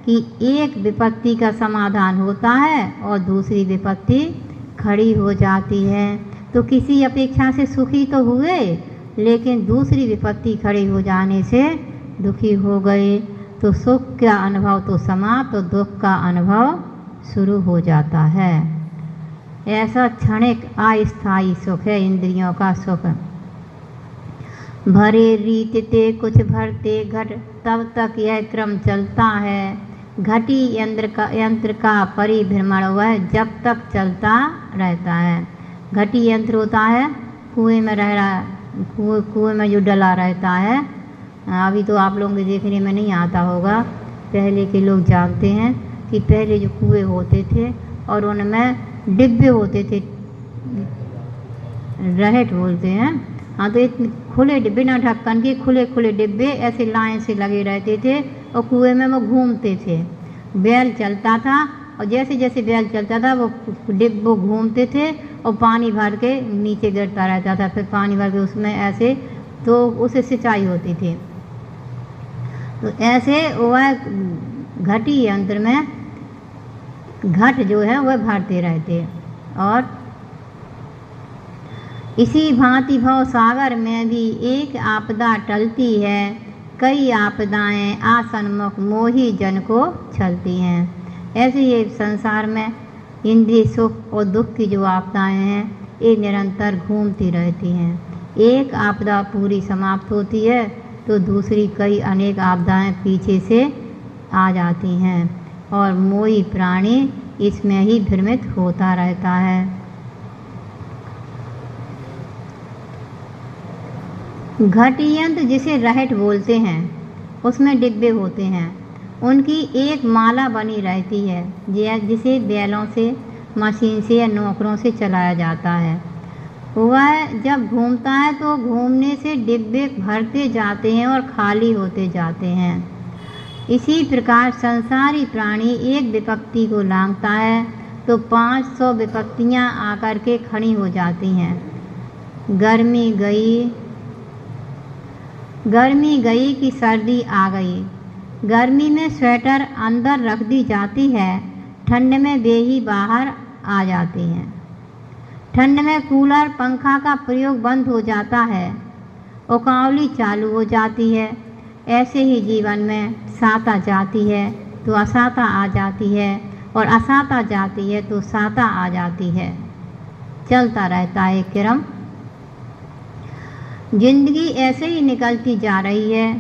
कि एक विपत्ति का समाधान होता है और दूसरी विपत्ति खड़ी हो जाती है। तो किसी अपेक्षा से सुखी तो हुए, लेकिन दूसरी विपत्ति खड़ी हो जाने से दुखी हो गए। तो सुख का अनुभव तो समाप्त और दुख का अनुभव शुरू हो जाता है। ऐसा क्षणिक अस्थायी सुख है इंद्रियों का सुख। भरे रीतते कुछ भरते घट, तब तक यह क्रम चलता है। घटी यंत्र का परिभ्रमण वह जब तक चलता रहता है। घटी यंत्र होता है कुएं में रह रहा, कुएं में जो डला रहता है। अभी तो आप लोगों के देखने में नहीं आता होगा, पहले के लोग जानते हैं कि पहले जो कुएं होते थे और उनमें डिब्बे होते थे, रहेट बोलते हैं। हाँ, तो इतने खुले डिब्बे, ना ढक्कन के, खुले खुले डिब्बे ऐसे लाइन से लगे रहते थे और कुएं में वो घूमते थे। बैल चलता था और जैसे जैसे बैल चलता था वो डिब्बे घूमते थे और पानी भर के नीचे गिरता रहता था। फिर पानी भर के उसमें ऐसे तो उसे सिंचाई होती थी। तो ऐसे वह घटी यंत्र में घट जो है वह भरते रहते। और इसी भांति भव सागर में भी एक आपदा टलती है, कई आपदाएं आसन्मुख मोही जन को छलती हैं। ऐसे ये संसार में इंद्रिय सुख और दुख की जो आपदाएं हैं ये निरंतर घूमती रहती हैं। एक आपदा पूरी समाप्त होती है तो दूसरी कई अनेक आपदाएं पीछे से आ जाती हैं और मोही प्राणी इसमें ही भ्रमित होता रहता है। घटी यंत्र जिसे रहेट बोलते हैं उसमें डिब्बे होते हैं, उनकी एक माला बनी रहती है जिसे बैलों से, मशीन से या नौकरों से चलाया जाता है। वह जब घूमता है तो घूमने से डिब्बे भरते जाते हैं और खाली होते जाते हैं। इसी प्रकार संसारी प्राणी एक विपत्ति को लांघता है तो 500 विपत्तियां आकर के खड़ी हो जाती हैं। गर्मी गई कि सर्दी आ गई। गर्मी में स्वेटर अंदर रख दी जाती है, ठंड में बेही बाहर आ जाती हैं। ठंड में कूलर पंखा का प्रयोग बंद हो जाता है, उकावली चालू हो जाती है। ऐसे ही जीवन में साता जाती है तो असाता आ जाती है और असाता जाती है तो साता आ जाती है। चलता रहता है क्रम। जिंदगी ऐसे ही निकलती जा रही है।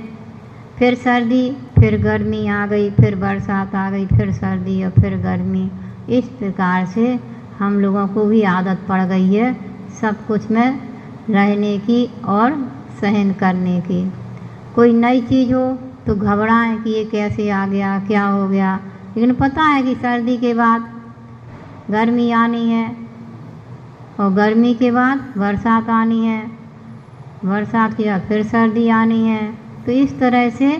फिर सर्दी, फिर गर्मी आ गई, फिर बरसात आ गई, फिर सर्दी और फिर गर्मी। इस प्रकार से हम लोगों को भी आदत पड़ गई है सब कुछ में रहने की और सहन करने की। कोई नई चीज़ हो तो घबराएं कि ये कैसे आ गया, क्या हो गया। लेकिन पता है कि सर्दी के बाद गर्मी आनी है और गर्मी के बाद बरसात आनी है, बरसात के बाद फिर सर्दी आनी है। तो इस तरह से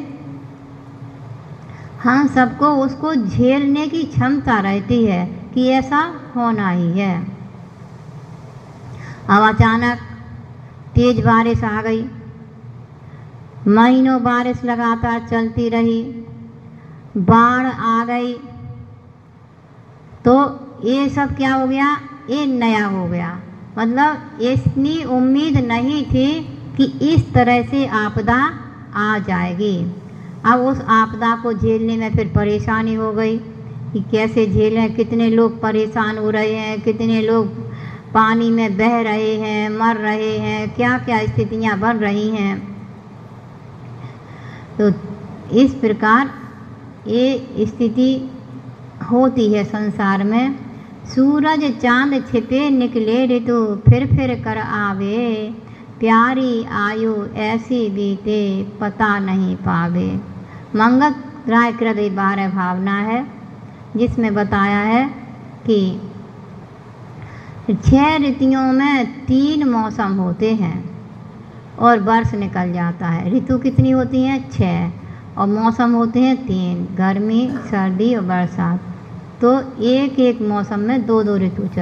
हम सबको उसको झेलने की क्षमता रहती है कि ऐसा होना ही है। अब अचानक तेज बारिश आ गई, महीनों बारिश लगातार चलती रही, बाढ़ आ गई, तो ये सब क्या हो गया, ये नया हो गया। मतलब इतनी उम्मीद नहीं थी कि इस तरह से आपदा आ जाएगी। अब उस आपदा को झेलने में फिर परेशानी हो गई कि कैसे झेलें। कितने लोग परेशान हो रहे हैं, कितने लोग पानी में बह रहे हैं, मर रहे हैं, क्या क्या स्थितियां बन रही हैं। तो इस प्रकार ये स्थिति होती है संसार में। सूरज चांद छिपे निकले ऋतु फिर कर आवे, प्यारी आयु ऐसी बीते पता नहीं पावे। मंगल राय कृदय 12 भावना है जिसमें बताया है कि 6 ऋतुओं में 3 मौसम होते हैं और वर्ष निकल जाता है। ऋतु कितनी होती हैं? 6 और मौसम होते हैं 3, गर्मी, सर्दी और बरसात। तो एक एक मौसम में 2-2 ऋतु चलती